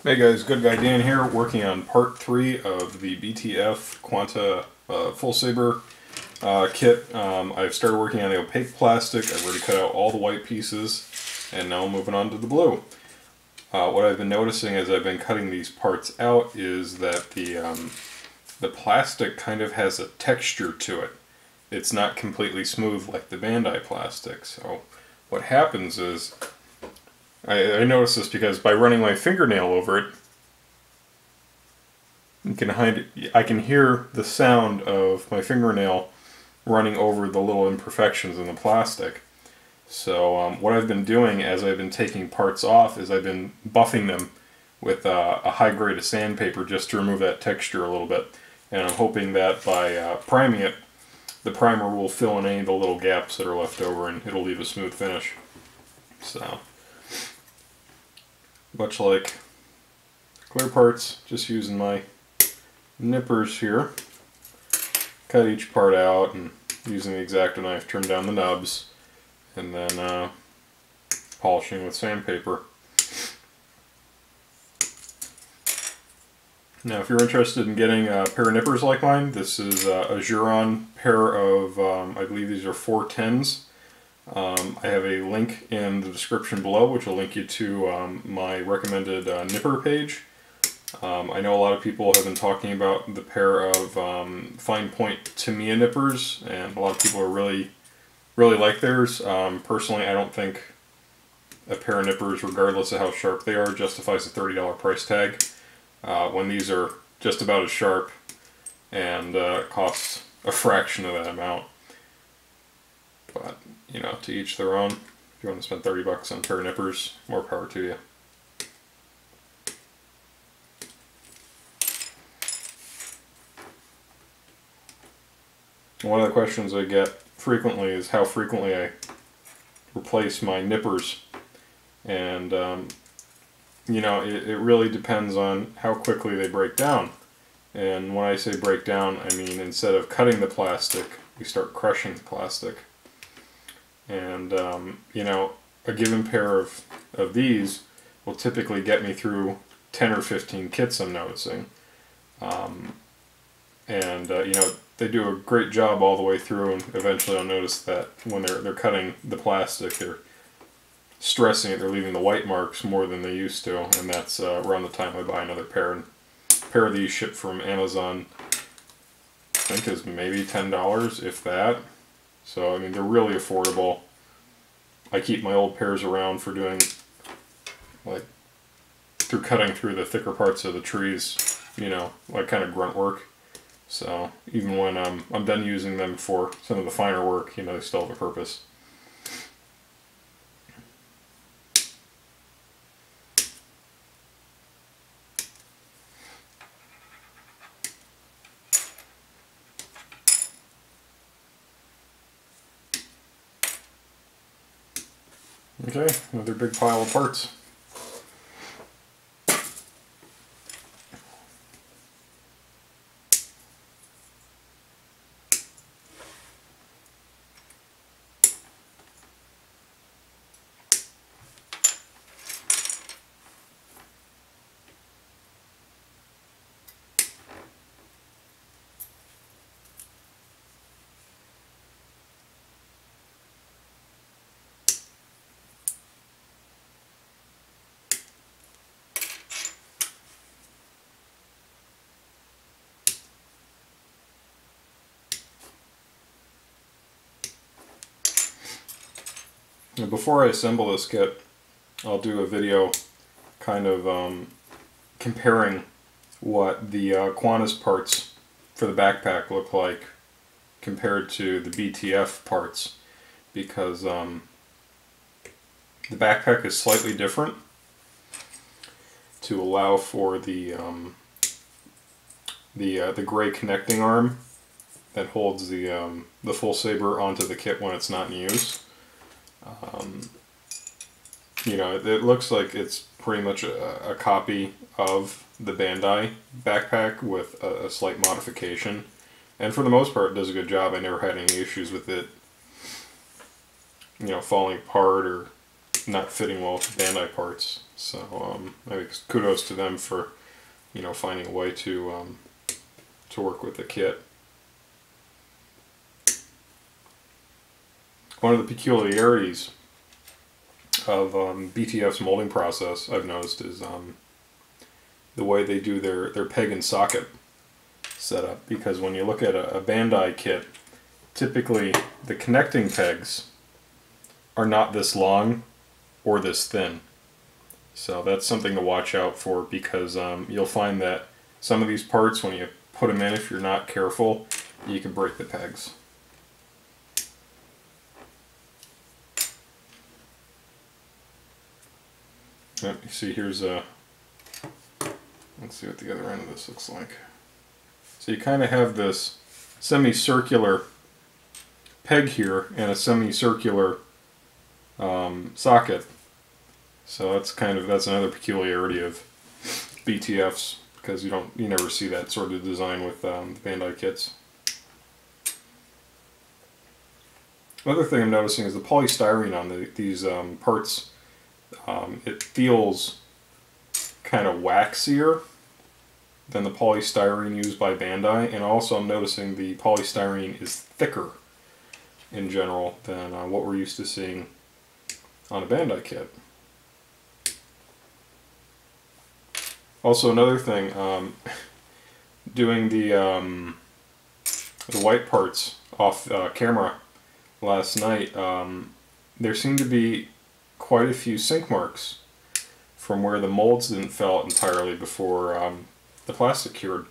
Hey guys, Goodguydan here, working on part 3 of the BTF Quanta full Saber kit. I've started working on the opaque plastic. I've already cut out all the white pieces, and now I'm moving on to the blue. What I've been noticing as I've been cutting these parts out is that the plastic kind of has a texture to it. It's not completely smooth like the Bandai plastic. So what happens is, I noticed this because by running my fingernail over it, I can hear the sound of my fingernail running over the little imperfections in the plastic. So what I've been doing as I've been taking parts off is I've been buffing them with a high grade of sandpaper just to remove that texture a little bit. And I'm hoping that by priming it, the primer will fill in any of the little gaps that are left over and it'll leave a smooth finish. So, much like clear parts, just using my nippers here, cut each part out and using the X-Acto knife trim down the nubs, and then polishing with sandpaper. Now if you're interested in getting a pair of nippers like mine, this is a Juron pair of, I believe these are 410s. I have a link in the description below which will link you to my recommended nipper page. I know a lot of people have been talking about the pair of fine point Tamiya nippers, and a lot of people are really like theirs. Personally, I don't think a pair of nippers, regardless of how sharp they are, justifies a $30 price tag when these are just about as sharp and cost a fraction of that amount. But, you know, to each their own. If you want to spend 30 bucks on a pair of nippers, more power to you. One of the questions I get frequently is how frequently I replace my nippers. And, you know, it really depends on how quickly they break down. And when I say break down, I mean instead of cutting the plastic, we start crushing the plastic. And, you know, a given pair of these will typically get me through 10 or 15 kits, I'm noticing. You know, they do a great job all the way through, and eventually I'll notice that when they're cutting the plastic, they're stressing it, they're leaving the white marks more than they used to, and that's around the time I buy another pair. And a pair of these shipped from Amazon, I think is maybe $10, if that. So, I mean, they're really affordable. I keep my old pairs around for doing, like, cutting through the thicker parts of the trees, you know, like kind of grunt work. So, even when I'm done using them for some of the finer work, you know, they still have a purpose. Okay, another big pile of parts. Now, before I assemble this kit, I'll do a video kind of comparing what the Qantas parts for the backpack look like compared to the BTF parts, because the backpack is slightly different to allow for the gray connecting arm that holds the full Saber onto the kit when it's not in use. You know, it looks like it's pretty much a copy of the Bandai backpack with a slight modification. And for the most part, it does a good job. I never had any issues with it, you know, falling apart or not fitting well with the Bandai parts. So I think kudos to them for, you know, finding a way to work with the kit. One of the peculiarities of BTF's molding process, I've noticed, is the way they do their peg and socket setup. Because when you look at a Bandai kit, typically the connecting pegs are not this long or this thin. So that's something to watch out for, because you'll find that some of these parts, when you put them in, if you're not careful, you can break the pegs. Yep, you see here's a, let's see what the other end of this looks like. So you kind of have this semicircular peg here and a semicircular socket. So that's another peculiarity of BTFs, because you never see that sort of design with the Bandai kits. Another thing I'm noticing is the polystyrene on these parts. It feels kind of waxier than the polystyrene used by Bandai, and also I'm noticing the polystyrene is thicker in general than what we're used to seeing on a Bandai kit. Also, another thing, doing the white parts off camera last night, there seemed to be quite a few sink marks from where the molds didn't fill out entirely before the plastic cured.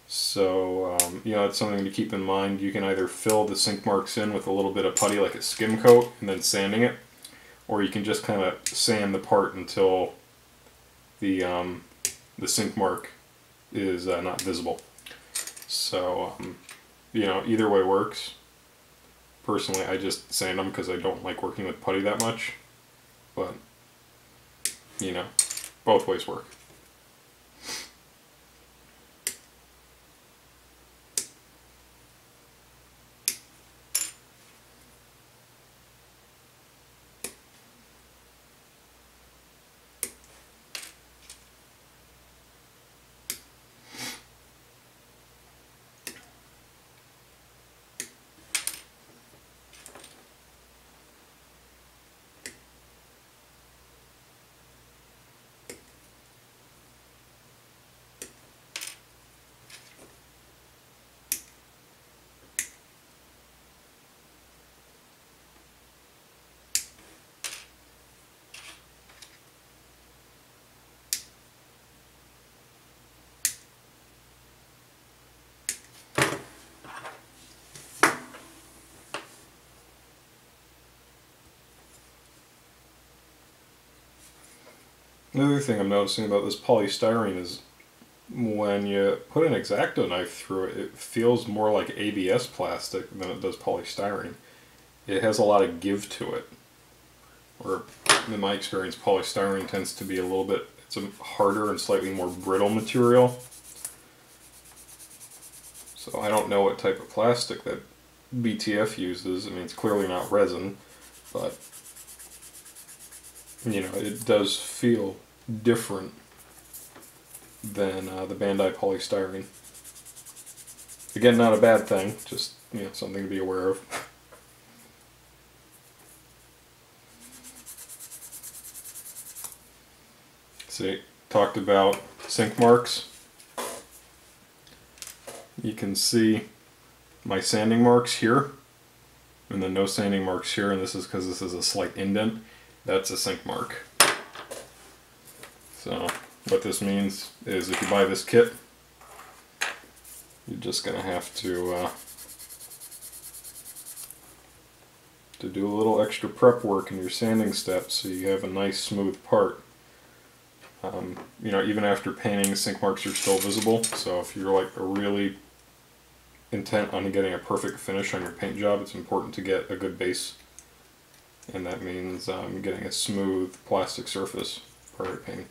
So, you know, it's something to keep in mind. You can either fill the sink marks in with a little bit of putty, like a skim coat, and then sanding it, or you can just kind of sand the part until the sink mark is not visible. So, you know, either way works. Personally, I just sand them because I don't like working with putty that much. But, you know, both ways work. Another thing I'm noticing about this polystyrene is when you put an X-Acto knife through it, it feels more like ABS plastic than it does polystyrene. It has a lot of give to it. Or, in my experience, polystyrene tends to be a little bit, it's a harder and slightly more brittle material. So I don't know what type of plastic that BTF uses. I mean, it's clearly not resin, but, you know, it does feel different than the Bandai polystyrene. Again, not a bad thing, just, you know, something to be aware of. See, talked about sink marks. You can see my sanding marks here, and then no sanding marks here, and this is because this is a slight indent. That's a sink mark. So what this means is if you buy this kit, you're just going to have to do a little extra prep work in your sanding steps so you have a nice smooth part. You know, even after painting, sink marks are still visible, so if you're like really intent on getting a perfect finish on your paint job, it's important to get a good base, and that means getting a smooth plastic surface prior to painting.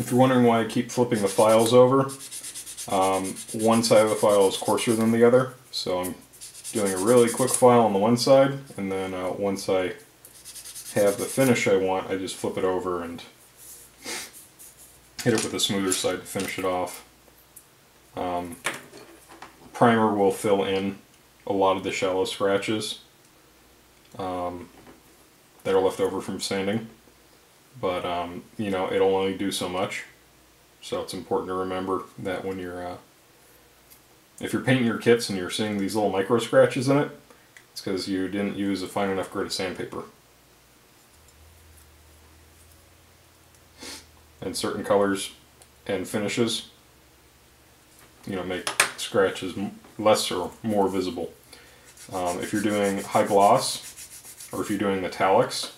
If you're wondering why I keep flipping the files over, one side of the file is coarser than the other, so I'm doing a really quick file on the one side, and then once I have the finish I want, I just flip it over and hit it with the smoother side to finish it off. Primer will fill in a lot of the shallow scratches that are left over from sanding, but you know, it'll only do so much, so it's important to remember that when you're if you're painting your kits and you're seeing these little micro scratches in it, it's because you didn't use a fine enough grit of sandpaper. And certain colors and finishes, you know, make scratches less or more visible. If you're doing high gloss, or if you're doing metallics,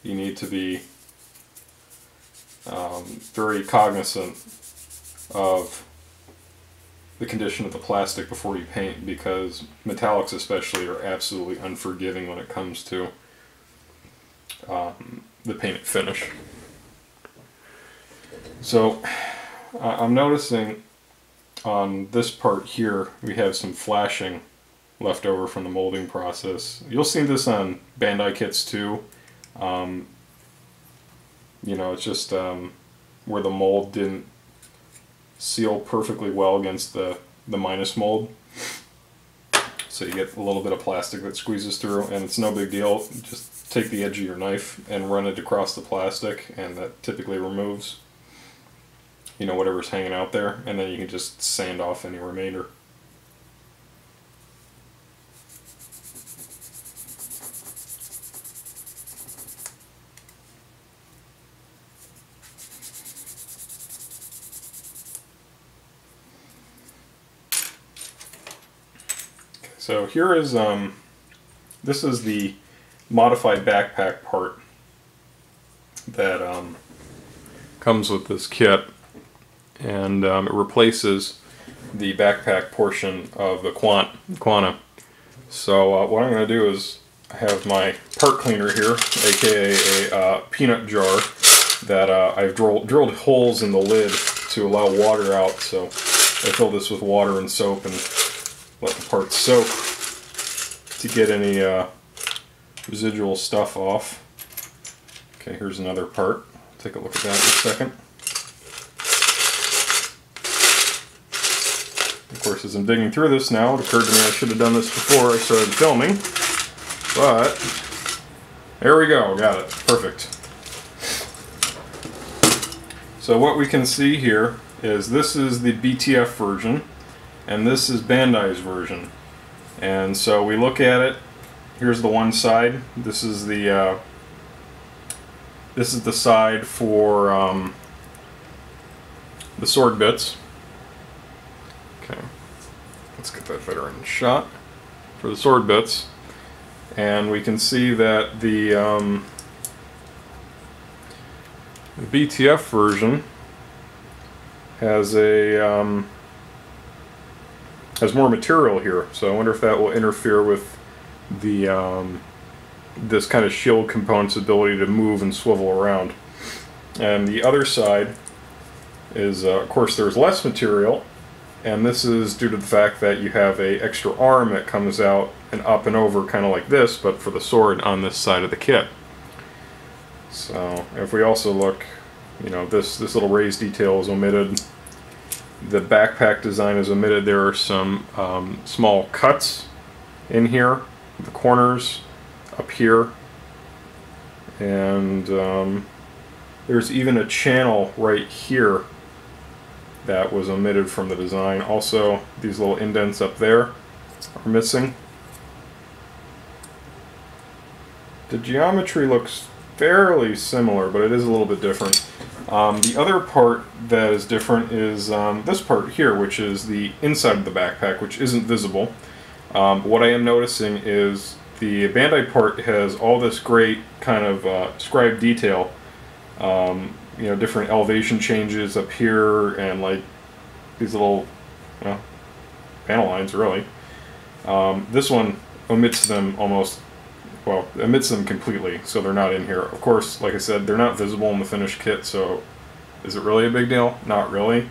you need to be very cognizant of the condition of the plastic before you paint, because metallics especially are absolutely unforgiving when it comes to the painted finish. So I'm noticing on this part here we have some flashing left over from the molding process. You'll see this on Bandai kits too. You know, it's just where the mold didn't seal perfectly well against the minus mold. So you get a little bit of plastic that squeezes through, and it's no big deal. Just take the edge of your knife and run it across the plastic, and that typically removes, you know, whatever's hanging out there, and then you can just sand off any remainder. So here is, this is the modified backpack part that comes with this kit, and it replaces the backpack portion of the Quanta. So what I'm going to do is I have my part cleaner here, aka a peanut jar that I've drilled holes in the lid to allow water out. So I fill this with water and soap and let the part soak to get any residual stuff off. Okay, here's another part. Take a look at that in a second. Of course, as I'm digging through this now, it occurred to me I should have done this before I started filming, but there we go, got it, perfect. So what we can see here is this is the BTF version, and this is Bandai's version. And so we look at it. Here's the one side. This is the side for the sword bits. Okay, let's get that better in shot for the sword bits, and we can see that the BTF version has a has more material here, so I wonder if that will interfere with the this kind of shield component's ability to move and swivel around. And the other side is, of course, there's less material, and this is due to the fact that you have a extra arm that comes out and up and over, kind of like this, but for the sword on this side of the kit. So if we also look, you know, this little raised detail is omitted. The backpack design is omitted. There are some small cuts in here, the corners up here, and there's even a channel right here that was omitted from the design. Also, these little indents up there are missing. The geometry looks fairly similar, but it is a little bit different. The other part that is different is this part here, which is the inside of the backpack, which isn't visible. What I am noticing is the Bandai part has all this great kind of scribe detail. You know, different elevation changes up here, and like these little, well, panel lines, really. This one omits them almost, well, omits them completely, so they're not in here. Of course, like I said, they're not visible in the finished kit, so Is it really a big deal? Not really.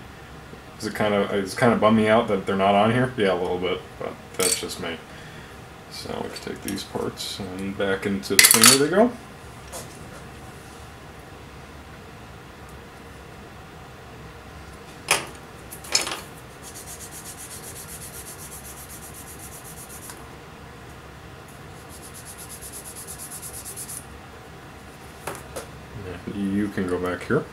Is it it's kind of bummed me out that they're not on here? Yeah, a little bit, but that's just me. So we can take these parts and back into the cleaner they go. You can go back here.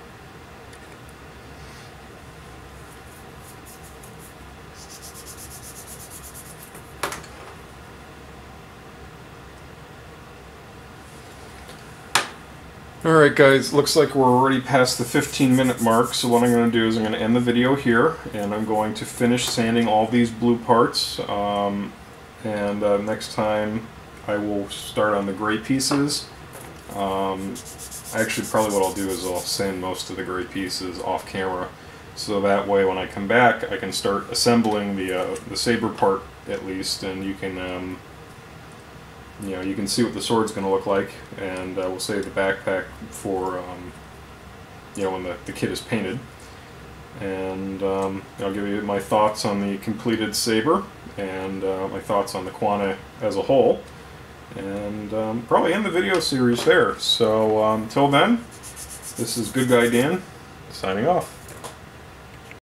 Alright guys, looks like we're already past the 15-minute mark, so what I'm going to do is I'm going to end the video here, and I'm going to finish sanding all these blue parts, next time I will start on the gray pieces. Actually, probably what I'll do is I'll sand most of the gray pieces off camera, so that way when I come back I can start assembling the Saber part at least, and you can you can see what the sword's going to look like, and we'll save the backpack for when the kit is painted. And I'll give you my thoughts on the completed Saber and my thoughts on the Quana as a whole, and probably end the video series there. So until then, this is Goodguydan signing off.